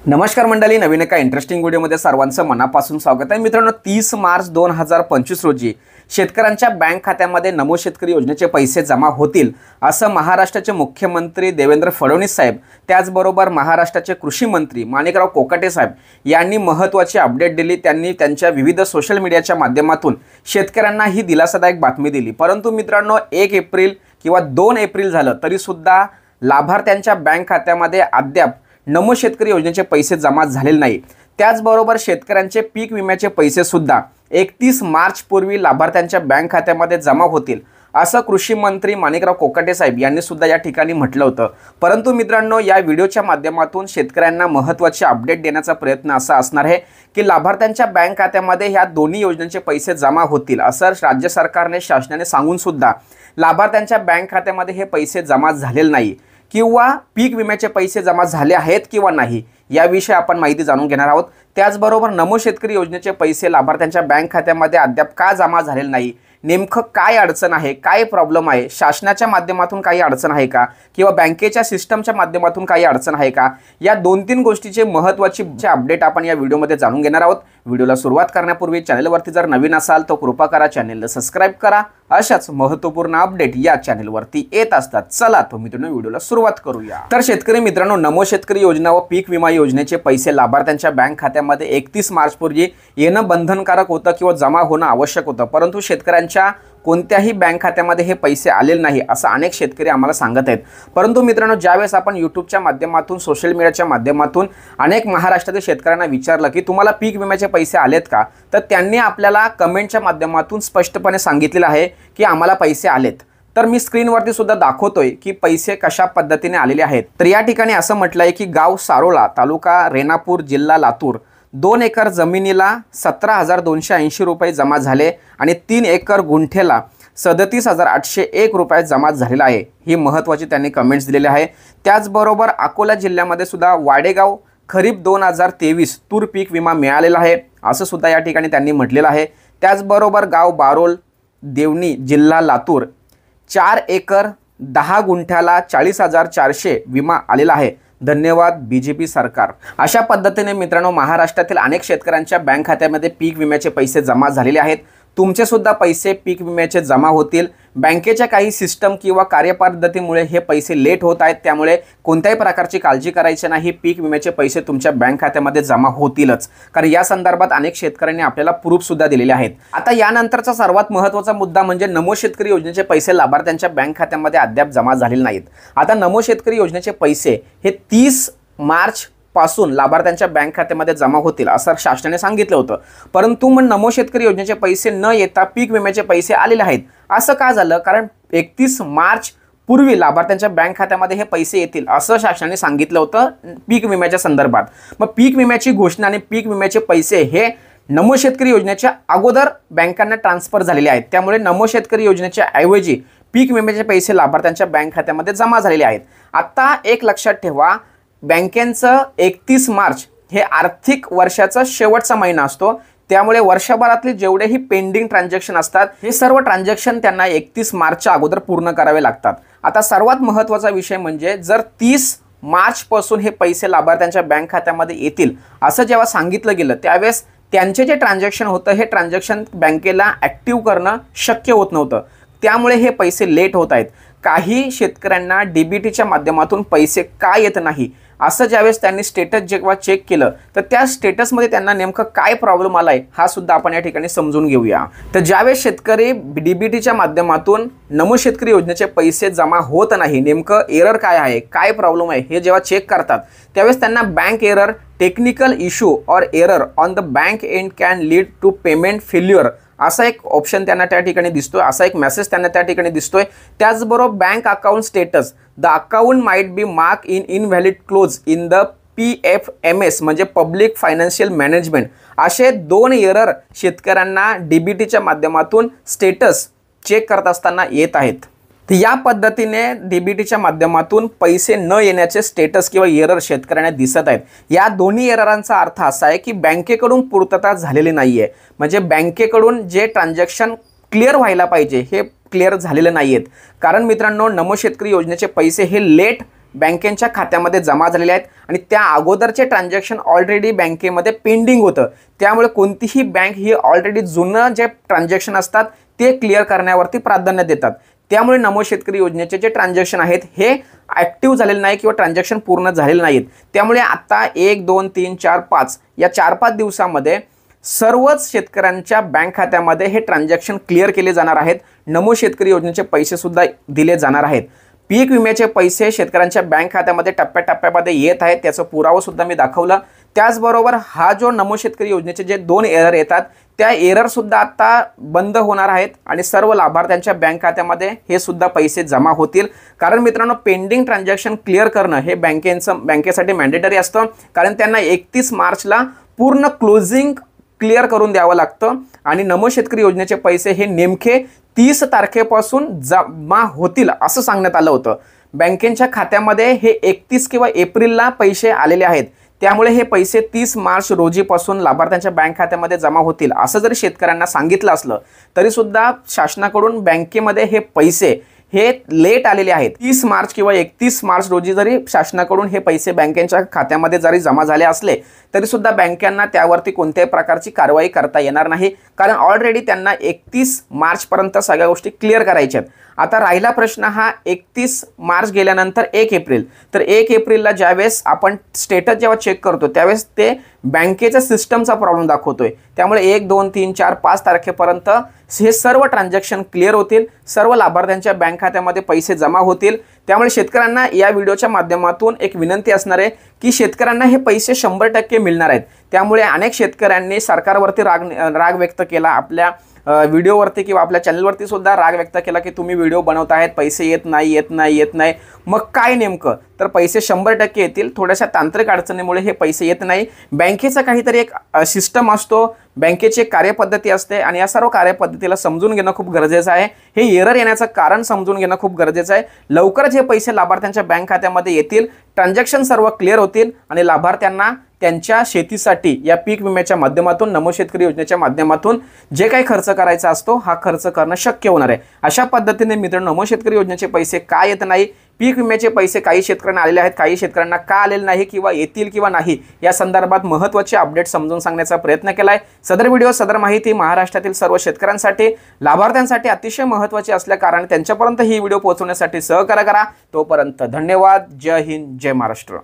नमस्कार मंडळी, नवीन एका इंटरेस्टिंग व्हिडिओमध्ये सर्वांचं मनापासून स्वागत आहे। मित्रांनो, 30 मार्च 2025 रोजी शेतकऱ्यांच्या बँक खात्यामध्ये नमो शेतकरी योजनेचे पैसे जमा होतील असं महाराष्ट्राचे मुख्यमंत्री देवेंद्र फडणवीस साहेब, त्याचबरोबर महाराष्ट्राचे कृषी मंत्री माणिकराव कोकाटे साहेब यांनी महत्त्वाची अपडेट दिली। त्यांनी त्यांच्या विविध सोशल मीडियाच्या माध्यमातून शेतकऱ्यांना ही दिलासादायक बातमी दिली। परंतु मित्रांनो, 1 एप्रिल किंवा 2 एप्रिल झालं तरी सुद्धा लाभार्थ्यांच्या बँक खात्यामध्ये अद्याप नमो शेतकरी योजनेचे पैसे जमा झालेले नाही। त्याचबरोबर शेतकऱ्यांचे पीक विम्याचे पैसे सुद्धा 31 मार्च पूर्वी लाभार्थ्यांच्या बँक खात्यामध्ये जमा होतील असं कृषी मंत्री माणिकराव कोकाटे साहेब यांनी सुद्धा या ठिकाणी म्हटलं होतं। परंतु मित्रांनो, या व्हिडिओच्या माध्यमातून शेतकऱ्यांना महत्त्वाची अपडेट देण्याचा प्रयत्न असा असणार आहे की लाभार्थ्यांच्या बँक खात्यामध्ये ह्या दोन्ही योजनांचे पैसे जमा होतील असं राज्य सरकारने शासनाने सांगून सुद्धा लाभार्थ्यांच्या बँक खात्यामध्ये हे पैसे जमा झालेले नाही किंवा पीक विम्याचे पैसे जमा झाले आहेत किंवा नाही याविषयी आपण माहिती जाणून घेणार आहोत। त्याचबरोबर नमो शेतकरी योजनेचे पैसे लाभार्थ्यांच्या बँक खात्यामध्ये अद्याप का जमा झालेले नाही, नेमकं काय अडचण आहे, काय प्रॉब्लेम आहे, शासनाच्या माध्यमातून काही अडचण आहे का किंवा बँकेच्या सिस्टमच्या माध्यमातून काही अडचण आहे का, या 2-3 गोष्टीचे महत्त्वाची अपडेट आपण या व्हिडिओमध्ये जाणून घेणार आहोत। व्हिडिओला सुरुवात करण्यापूर्वी चॅनलवरती जर नवीन असाल तर कृपा करा चॅनलला सबस्क्राइब करा। अशाच महत्त्वपूर्ण अपडेट या चॅनलवरती येत असतात। चला तर मित्रांनो, व्हिडिओला सुरुवात करूया। तर शेतकरी मित्रांनो, नमो शेतकरी योजना व पीक विमा योजनेचे पैसे लाभार्थ्यांच्या बँक खात्यामध्ये 31 मार्च पूर्वी येणं बंधनकारक होतं किंवा जमा होणं आवश्यक होतं। परंतु शेतकऱ्यांच्या कोणत्याही बँक खात्यामध्ये हे पैसे आलेले नाही असं अनेक शेतकरी आम्हाला सांगत आहेत। परंतु मित्रांनो, ज्यावेळेस आपण यूट्यूबच्या माध्यमातून सोशल मीडियाच्या माध्यमातून अनेक महाराष्ट्रातील शेतकऱ्यांना विचारलं की तुम्हाला पीक विम्याचे पैसे आलेत का, तर त्यांनी आपल्याला कमेंटच्या माध्यमातून स्पष्टपणे सांगितलेलं आहे की आम्हाला पैसे आलेत। तर मी स्क्रीनवरती सुद्धा दाखवतोय की पैसे कशा पद्धतीने आलेले आहेत। तर या ठिकाणी असं म्हटलंय की गाव सारोळा, तालुका रेणापूर, जिल्हा लातूर, 2 एकर जमिनीला 17,280 रुपये जमा झाले आणि 3 एकर गुंठेला 37,801 रुपये जमा झालेला आहे। ही महत्त्वाची त्यांनी कमेंट्स दिलेले आहे। त्याचबरोबर अकोला जिल्ह्यामध्ये सुद्धा वाडेगाव खरीप 2023 तूर पीक विमा मिळालेला आहे असं सुद्धा या ठिकाणी त्यांनी म्हटलेलं आहे। त्याचबरोबर गाव बारोल, देवणी, जिल्हा लातूर, 4 एकर 10 गुंठ्याला 40,400 विमा आलेला आहे। धन्यवाद बीजेपी सरकार। अशा पद्धतीने मित्रांनो, महाराष्ट्रातील अनेक शेतकऱ्यांच्या बँक खात्यामध्ये पीक विम्याचे पैसे जमा झालेले आहेत। तुमचे सुद्धा पैसे पीक विम्याचे जमा होतील। बँकेच्या काही सिस्टम किंवा कार्यपद्धतीमुळे हे पैसे लेट होत आहेत, त्यामुळे कोणत्याही प्रकारची काळजी करायची नाही। पीक विम्याचे पैसे तुमच्या बँक खात्यामध्ये जमा होतीलच, कारण या संदर्भात अनेक शेतकऱ्यांनी आपल्याला प्रूफ सुद्धा दिलेले आहेत। आता यानंतरचा सर्वात महत्त्वाचा मुद्दा म्हणजे नमो शेतकरी योजनेचे पैसे लाभार्थ्यांच्या बँक खात्यामध्ये अद्याप जमा झालेले नाहीत। आता नमो शेतकरी योजनेचे पैसे हे 30 मार्च पासून लाभार्थ्यांच्या बँक खात्यामध्ये जमा होतील असं शासनाने सांगितलं होतं। परंतु मग नमो शेतकरी योजनेचे पैसे न येता पीक विम्याचे पैसे आलेले आहेत, असं का झालं? कारण 31 मार्च पूर्वी लाभार्थ्यांच्या बँक खात्यामध्ये हे पैसे येतील असं शासनाने सांगितलं होतं पीक विम्याच्या संदर्भात। मग पीक विम्याची घोषणा आणि पीक विम्याचे पैसे हे नमो शेतकरी योजनेच्या अगोदर बँकांना ट्रान्सफर झालेले आहेत, त्यामुळे नमो शेतकरी योजनेच्या ऐवजी पीक विम्याचे पैसे लाभार्थ्यांच्या बँक खात्यामध्ये जमा झालेले आहेत। आता एक लक्षात ठेवा, बँकेचं 31 मार्च हे आर्थिक वर्षाचा शेवटचा महिना असतो, त्यामुळे वर्षभरातले जेवढेही पेंडिंग ट्रान्झॅक्शन असतात हे सर्व ट्रान्झॅक्शन त्यांना 31 मार्चच्या अगोदर पूर्ण करावे लागतात। आता सर्वात महत्त्वाचा विषय म्हणजे जर 30 मार्च पासून हे पैसे लाभार्थ्यांच्या बँक खात्यामध्ये येतील असं जेव्हा सांगितलं गेलं, त्यावेळेस त्यांचे जे ट्रान्झॅक्शन होतं हे ट्रान्झॅक्शन बँकेला ॲक्टिव्ह करणं शक्य होत नव्हतं, त्यामुळे हे पैसे लेट होत आहेत। काही शेतकऱ्यांना डीबीटीच्या माध्यमातून पैसे का येत नाही असं ज्यावेळेस त्यांनी स्टेटस जेव्हा चेक केलं तर त्या स्टेटसमध्ये त्यांना नेमकं काय प्रॉब्लेम आलाय हा सुद्धा आपण या ठिकाणी समजून घेऊया। तर ज्यावेळेस शेतकरी डीबीटीच्या माध्यमातून नमो शेतकरी योजनेचे पैसे जमा होत नाही, नेमकं एरर काय आहे, काय प्रॉब्लेम आहे हे जेव्हा चेक करतात, त्यावेळेस त्यांना bank error, technical issue or error on the bank end can lead to payment failure असा एक ऑप्शन त्यांना त्या ठिकाणी दिसतोय, असा एक मेसेज त्यांना त्या ठिकाणी दिसतोय। त्याचबरोबर bank account status, the account might be mark in invalid close in the PFMS म्हणजे पब्लिक फायनान्शियल मॅनेजमेंट, असे 2 एरर शेतकऱ्यांना डीबीटीच्या माध्यमातून स्टेटस चेक करत असताना येत आहेत। तर या पद्धतीने डीबीटीच्या माध्यमातून पैसे न येण्याचे स्टेटस किंवा एरर शेतकऱ्यांना दिसत आहेत। या दोन्ही एररांचा अर्थ असा आहे की बँकेकडून पूर्तता झालेली नाहीये, म्हणजे बँकेकडून जे ट्रान्झॅक्शन क्लिअर व्हायला पाहिजे हे क्लिअर झालेले नाहीयेत। कारण मित्रांनो, नमो शेतकरी योजनेचे पैसे हे लेट बँकेच्या खात्यामध्ये जमा झालेले आहेत आणि त्या अगोदरचे ट्रान्झॅक्शन ऑलरेडी बँकेमध्ये पेंडिंग होतं। त्यामुळे कोणतीही बँक ही ऑलरेडी जुनं जे ट्रान्झॅक्शन असतात ते क्लिअर करण्यावरती प्राधान्य देतात। त्यामुळे नमो शेतकरी योजनेचे जे ट्रान्झॅक्शन आहेत हे ॲक्टिव्ह झालेले नाही किंवा ट्रान्झॅक्शन पूर्ण झालेले नाहीत। त्यामुळे आता 1 2 3 4 5 या 4-5 दिवसामध्ये सर्वच शेतकऱ्यांच्या बँक खात्यामध्ये हे ट्रान्झॅक्शन क्लिअर केले जाणार आहेत। नमो शेतकरी योजनेचे पैसे सुद्धा दिले जाणार आहेत। पीक विम्याचे पैसे शेतकऱ्यांच्या बँक खात्यामध्ये टप्प्याटप्प्यामध्ये येत आहेत, त्याचं पुरावा सुद्धा मी दाखवला। त्याचबरोबर हा जो नमो शेतकरी योजनेचे जे 2 एरर येतात त्या एरर सुद्धा आता बंद होणार आहेत आणि सर्व लाभार्थ्यांच्या बँक खात्यामध्ये हे सुद्धा पैसे जमा होतील। कारण मित्रांनो, पेंडिंग ट्रान्झॅक्शन क्लिअर करणं हे बँकेसाठी मॅन्डेटरी असतं, कारण त्यांना 31 मार्चला पूर्ण क्लोजिंग क्लिअर करून द्यावं लागतं आणि नमो शेतकरी योजनेचे पैसे हे नेमके 30 तारखेपासून जमा होतील असं सांगण्यात आलं होतं। बँकेच्या खात्यामध्ये हे 31 किंवा एप्रिलला पैसे आलेले आहेत, त्यामुळे हे पैसे 30 मार्च रोजीपासून लाभार्थ्यांच्या बँक खात्यामध्ये जमा होतील असं जरी शेतकऱ्यांना सांगितलं असलं तरी सुद्धा शासनाकडून बँकेमध्ये हे पैसे हे लेट आलेले आहेत। 30 मार्च किंवा 31 मार्च रोजी जरी शासनाकडून हे पैसे बँकेच्या खात्यामध्ये जरी जमा झाले असले तरी सुद्धा बँकांना त्यावरती कोणत्याही प्रकारची कारवाई करता येणार नाही, कारण ऑलरेडी त्यांना 31 मार्चपर्यंत सगळ्या गोष्टी क्लिअर करायच्या आहेत। आता राहिला प्रश्न हा 31 मार्च गेल्यानंतर 1 एप्रिल, तर 1 एप्रिलला ज्यावेळेस आपण स्टेटस जेव्हा चेक करतो त्यावेळेस ते बँकेच्या सिस्टमचा प्रॉब्लेम दाखवतोय। त्यामुळे 1 2 3 4 5 तारखेपर्यंत हे सर्व ट्रान्झॅक्शन क्लिअर होतील, सर्व लाभार्थ्यांच्या बँक खात्यामध्ये पैसे जमा होतील। त्यामुळे शेतकऱ्यांना या व्हिडिओच्या माध्यमातून एक विनंती असणार आहे की शेतकऱ्यांना हे पैसे 100% मिळणार आहेत। त्यामुळे अनेक शेतकऱ्यांनी सरकारवरती राग व्यक्त केला, आपल्या व्हिडिओवरती किंवा आपल्या चॅनलवरती सुद्धा राग व्यक्त केला की तुम्ही व्हिडिओ बनवत आहेत, पैसे येत नाही। मग काय नेमकं, तर पैसे 100% येतील। थोड्याशा तांत्रिक अडचणीमुळे हे पैसे येत नाही। बँकेचा काहीतरी एक सिस्टम असतो, बँकेची कार्यपद्धती असते आणि या सर्व कार्यपद्धतीला समजून घेणं खूप गरजेचं आहे। हे एरर येण्याचं कारण समजून घेणं खूप गरजेचं आहे। लवकरच हे पैसे लाभार्थ्यांच्या बँक खात्यामध्ये येतील, ट्रान्झॅक्शन सर्व क्लिअर होतील आणि लाभार्थ्यांना त्यांच्या शेतीसाठी या पीक विम्याच्या माध्यमातून नमो शेतकरी योजनेच्या माध्यमातून जे काही खर्च करायचा असतो हा खर्च करणं शक्य होणार आहे। अशा पद्धतीने मित्रांनो, नमो शेतकरी योजनेचे पैसे का येत नाही, पीक विम्याचे पैसे काही शेतकऱ्यांना आलेले आहेत, काही शेतकऱ्यांना का आलेले नाही किंवा येतील किंवा नाही, या संदर्भात महत्त्वाचे अपडेट समजून सांगण्याचा प्रयत्न केलाय। सदर व्हिडिओ सदर माहिती महाराष्ट्रातील सर्व शेतकऱ्यांसाठी लाभार्थ्यांसाठी अतिशय महत्त्वाची असल्या कारण त्यांच्यापर्यंत ही व्हिडिओ पोहोचवण्यासाठी सहकार्य करा। तोपर्यंत धन्यवाद। जय हिंद, जय महाराष्ट्र।